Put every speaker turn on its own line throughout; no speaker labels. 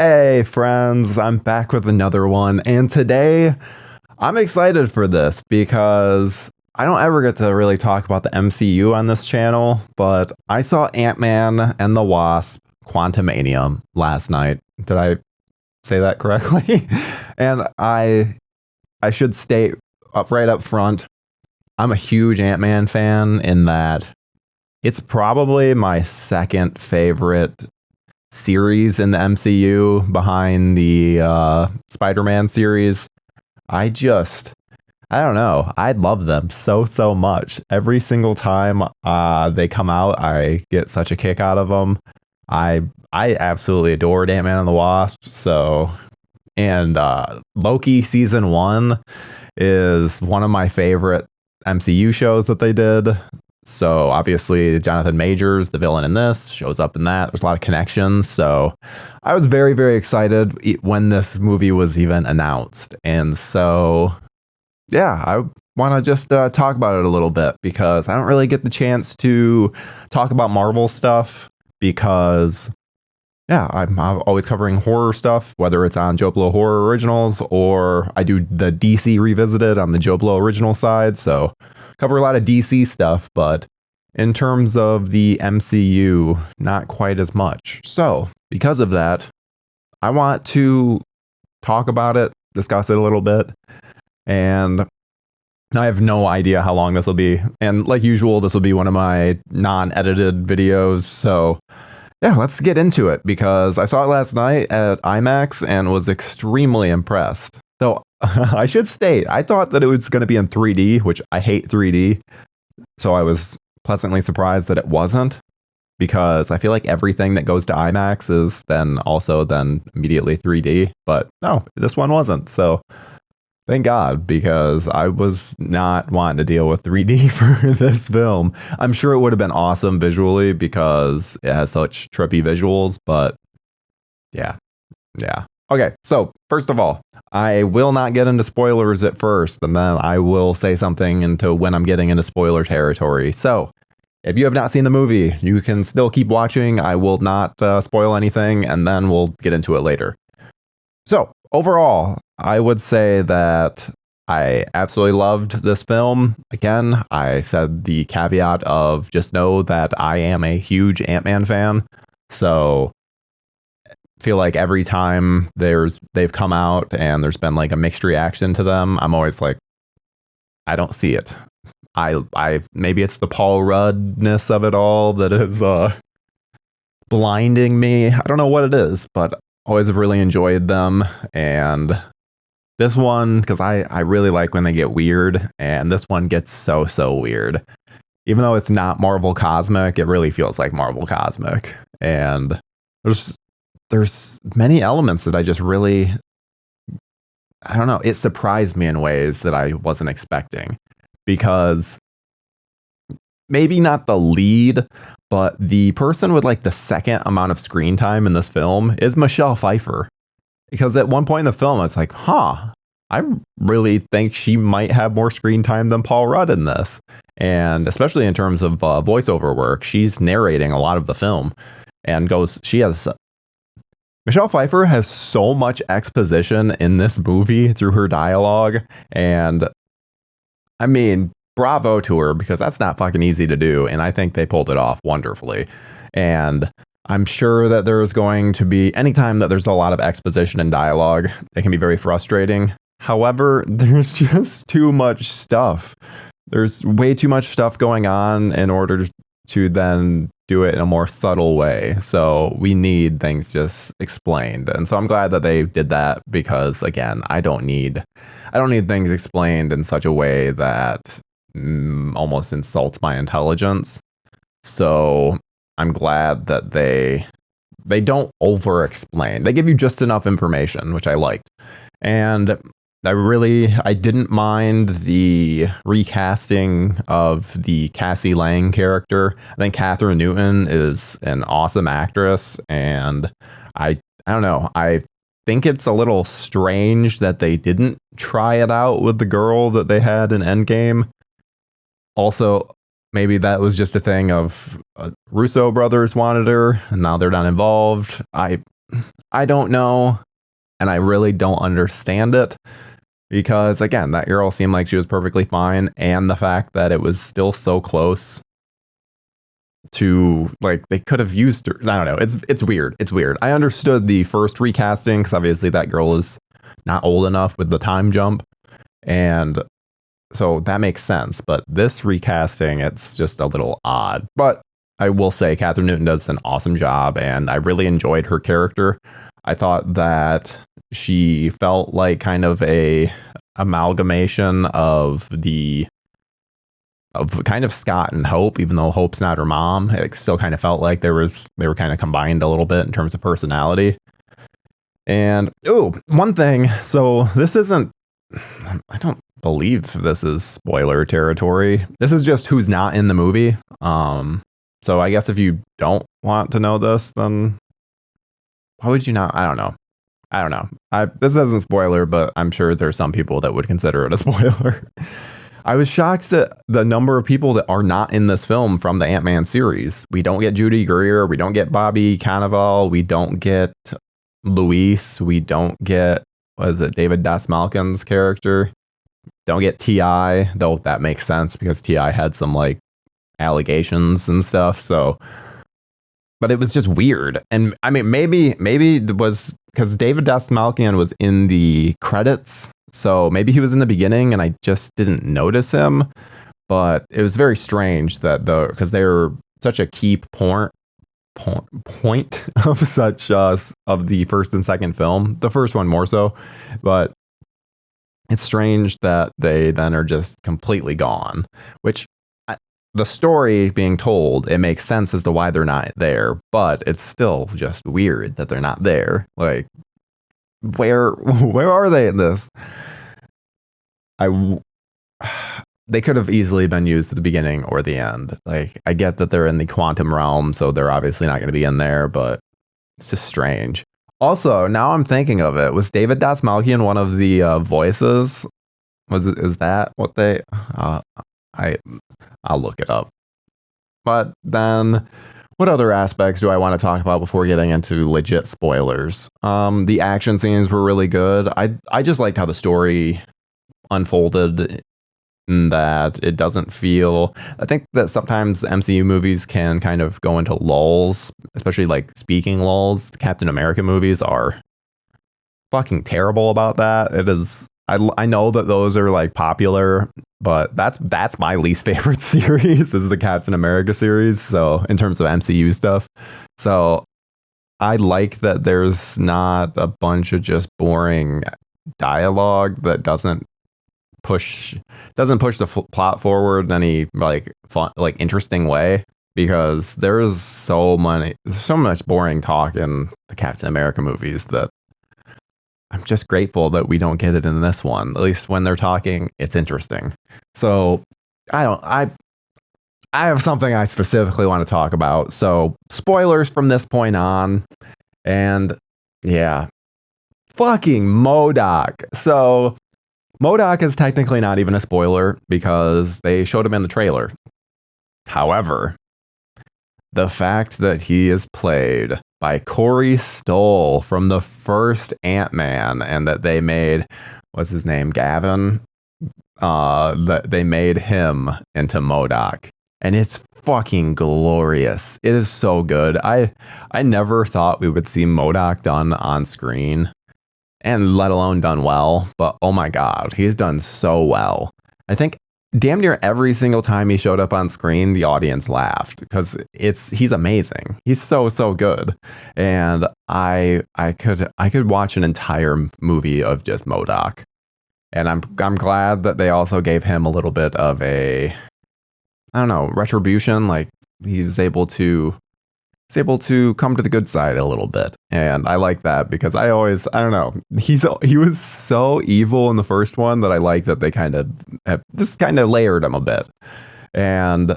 Hey friends, I'm back with another one, and today I'm excited for this because I don't ever get to really talk about the MCU on this channel, but I saw Ant-Man and the Wasp Quantumania last night. Did I say that correctly? And I should state right up front, I'm a huge Ant-Man fan in that it's probably my second favorite series in the MCU behind the Spider-Man series. I don't know. I love them so much. Every single time they come out, I get such a kick out of them. I absolutely adored Ant-Man and the Wasp. And Loki season 1 is one of my favorite MCU shows that they did. So obviously Jonathan Majors, the villain in this, shows up in that. There's a lot of connections. So I was very excited when this movie was even announced. And so, yeah, I want to just talk about it a little bit because I don't really get the chance to talk about Marvel stuff because, yeah, I'm always covering horror stuff, whether it's on Joe Blow Horror Originals or I do the DC Revisited on the Joe Blow Original side. So cover a lot of DC stuff, but in terms of the MCU, not quite as much. So because of that, I want to talk about it, discuss it a little bit, and I have no idea how long this will be. And like usual, this will be one of my non-edited videos. So yeah, let's get into it because I saw it last night at IMAX and was extremely impressed. So I should state, I thought that it was going to be in 3D, which I hate 3D. So I was pleasantly surprised that it wasn't because I feel like everything that goes to IMAX is then immediately 3D. But no, this one wasn't. So thank God, because I was not wanting to deal with 3D for this film. I'm sure it would have been awesome visually because it has such trippy visuals, but yeah. Okay, so first of all, I will not get into spoilers at first, and then I will say something into when I'm getting into spoiler territory. So if you have not seen the movie, you can still keep watching. I will not spoil anything, and then we'll get into it later. So overall, I would say that I absolutely loved this film. Again, I said the caveat of just know that I am a huge Ant-Man fan. So feel like every time they've come out and there's been like a mixed reaction to them, I'm always like, I don't see it. I maybe it's the Paul Ruddness of it all that is blinding me. I don't know what it is, but always have really enjoyed them. And this one, because I really like when they get weird, and this one gets so weird. Even though it's not Marvel Cosmic, it really feels like Marvel Cosmic. And there's many elements that I just really, I don't know, it surprised me in ways that I wasn't expecting. Because maybe not the lead, but the person with like the second amount of screen time in this film is Michelle Pfeiffer. Because at one point in the film, it's like, I really think she might have more screen time than Paul Rudd in this. And especially in terms of voiceover work, she's narrating a lot of the film and Michelle Pfeiffer has so much exposition in this movie through her dialogue. And I mean, bravo to her because that's not fucking easy to do. And I think they pulled it off wonderfully. And I'm sure that there's going to be, anytime that there's a lot of exposition and dialogue, it can be very frustrating. However, there's just too much stuff. There's way too much stuff going on in order to then do it in a more subtle way. So we need things just explained. And so I'm glad that they did that because, again, I don't need things explained in such a way that almost insults my intelligence. So I'm glad that they don't over explain. They give you just enough information, which I liked. And I didn't mind the recasting of the Cassie Lang character. I think Catherine Newton is an awesome actress, and I don't know. I think it's a little strange that they didn't try it out with the girl that they had in Endgame. Also, maybe that was just a thing of Russo brothers wanted her, and now they're not involved. I don't know, and I really don't understand it because again, that girl seemed like she was perfectly fine, and the fact that it was still so close to like they could have used her. I don't know. It's weird. It's weird. I understood the first recasting because obviously that girl is not old enough with the time jump, and so that makes sense. But this recasting, it's just a little odd. But I will say Catherine Newton does an awesome job, and I really enjoyed her character. I thought that she felt like kind of a amalgamation of kind of Scott and Hope, even though Hope's not her mom. It still kind of felt like they were kind of combined a little bit in terms of personality. And one thing. So this isn't. I don't believe this is spoiler territory. This is just who's not in the movie. So I guess if you don't want to know this, then why would you not? I don't know. This isn't spoiler, but I'm sure there's some people that would consider it a spoiler. I was shocked that the number of people that are not in this film from the Ant-Man series. We don't get Judy Greer. We don't get Bobby Cannavale. We don't get Luis. We don't get, David Dastmalchian's character. Don't get T.I., though that makes sense because T.I. had some like allegations and stuff. So, but it was just weird. And I mean, maybe it was because David Dastmalchian was in the credits. So maybe he was in the beginning and I just didn't notice him. But it was very strange that because they were such a key point of such of the first and second film, the first one more so, but it's strange that they then are just completely gone, which the story being told, it makes sense as to why they're not there, but it's still just weird that they're not there. Like, where are they in this? They could have easily been used at the beginning or the end. Like, I get that they're in the quantum realm, so they're obviously not going to be in there, but it's just strange. Also, now I'm thinking of it, was David Dastmalchian one of the voices? Is that what they? I'll look it up. But then, what other aspects do I want to talk about before getting into legit spoilers? The action scenes were really good. I just liked how the story unfolded, in that it doesn't feel. I think that sometimes MCU movies can kind of go into lulls, especially like speaking lulls. The Captain America movies are fucking terrible about that. It is. I know that those are like popular, but that's my least favorite series is the Captain America series. So in terms of MCU stuff, so I like that there's not a bunch of just boring dialogue that doesn't push the plot forward in any like fun, like interesting way, because there's so much boring talk in the Captain America movies that I'm just grateful that we don't get it in this one. At least when they're talking, it's interesting. So I have something I specifically want to talk about. So spoilers from this point on. And yeah, fucking MODOK. So MODOK is technically not even a spoiler because they showed him in the trailer. However, the fact that he is played by Corey Stoll from the first Ant-Man, and that they made, what's his name, Gavin? That they made him into MODOK. And it's fucking glorious. It is so good. I never thought we would see MODOK done on screen, and let alone done well. But oh my god, he's done so well. I think damn near every single time he showed up on screen, the audience laughed because he's amazing. He's so good. And I could watch an entire movie of just MODOK. And I'm glad that they also gave him a little bit of a, I don't know, retribution. Like he was able to come to the good side a little bit. And I like that because I don't know, he was so evil in the first one that I like that they kind of layered him a bit. And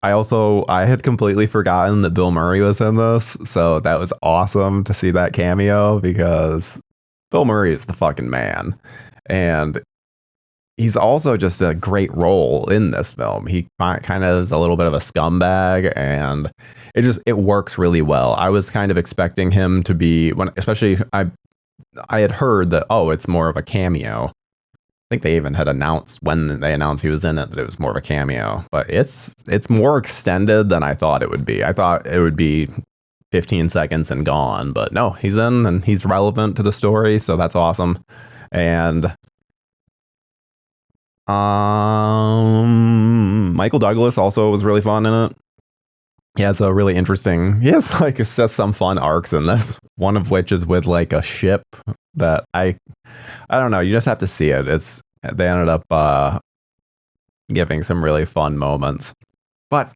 I had completely forgotten that Bill Murray was in this. So that was awesome to see that cameo because Bill Murray is the fucking man. And he's also just a great role in this film. He kind of is a little bit of a scumbag, and it works really well. I was kind of expecting him to be especially I had heard that, oh, it's more of a cameo. I think they even had announced when they announced he was in it that it was more of a cameo, but it's more extended than I thought it would be. I thought it would be 15 seconds and gone, but no, he's in and he's relevant to the story, so that's awesome. And Michael Douglas also was really fun in it. He has some fun arcs in this, one of which is with like a ship that I don't know, you just have to see it. They ended up giving some really fun moments. But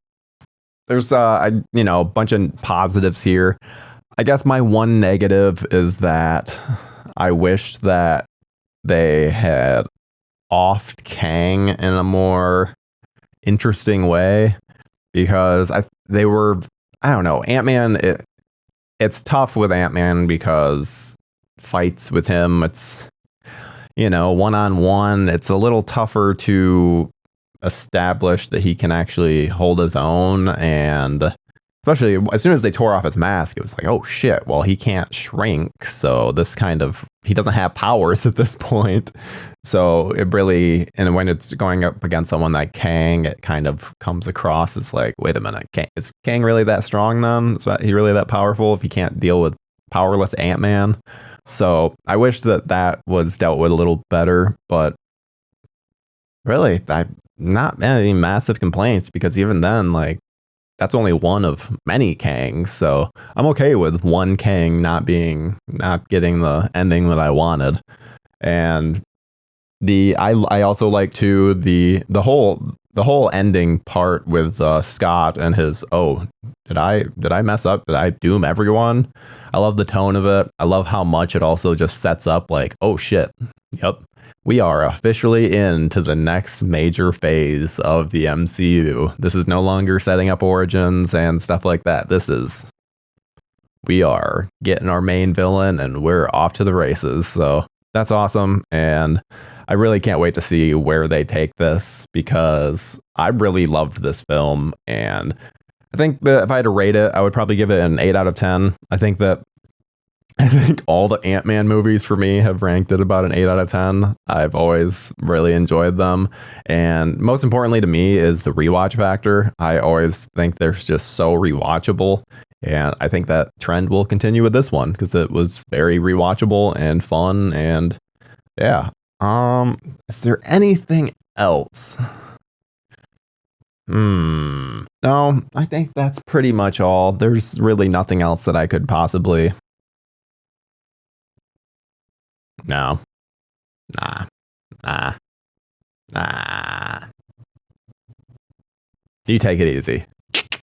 there's a bunch of positives here. I guess my one negative is that I wish that they had offed Kang in a more interesting way, because I don't know, Ant-Man, it's tough with Ant-Man because fights with him, it's one-on-one, it's a little tougher to establish that he can actually hold his own. And especially as soon as they tore off his mask, it was like, oh shit, well, he can't shrink, so he doesn't have powers at this point. So it really, and when it's going up against someone like Kang, it kind of comes across as like, wait a minute, is Kang really that strong then? Is he really that powerful if he can't deal with powerless Ant-Man? So I wish that was dealt with a little better, but really, not any massive complaints, because even then, like, that's only one of many Kangs, so I'm okay with one Kang not getting the ending that I wanted. And I also like too the whole ending part with Scott and his, oh, did I mess up? Did I doom everyone? I love the tone of it. I love how much it also just sets up like, oh shit, yep, we are officially into the next major phase of the MCU. This is no longer setting up origins and stuff like that. We are getting our main villain and we're off to the races. So that's awesome. And I really can't wait to see where they take this, because I really loved this film. And I think that if I had to rate it, I would probably give it an 8 out of 10. I think all the Ant-Man movies for me have ranked at about an 8 out of 10. I've always really enjoyed them. And most importantly to me is the rewatch factor. I always think they're just so rewatchable. And I think that trend will continue with this one, because it was very rewatchable and fun. And yeah. Is there anything else? No, I think that's pretty much all. There's really nothing else that I could possibly... No. Nah. You take it easy.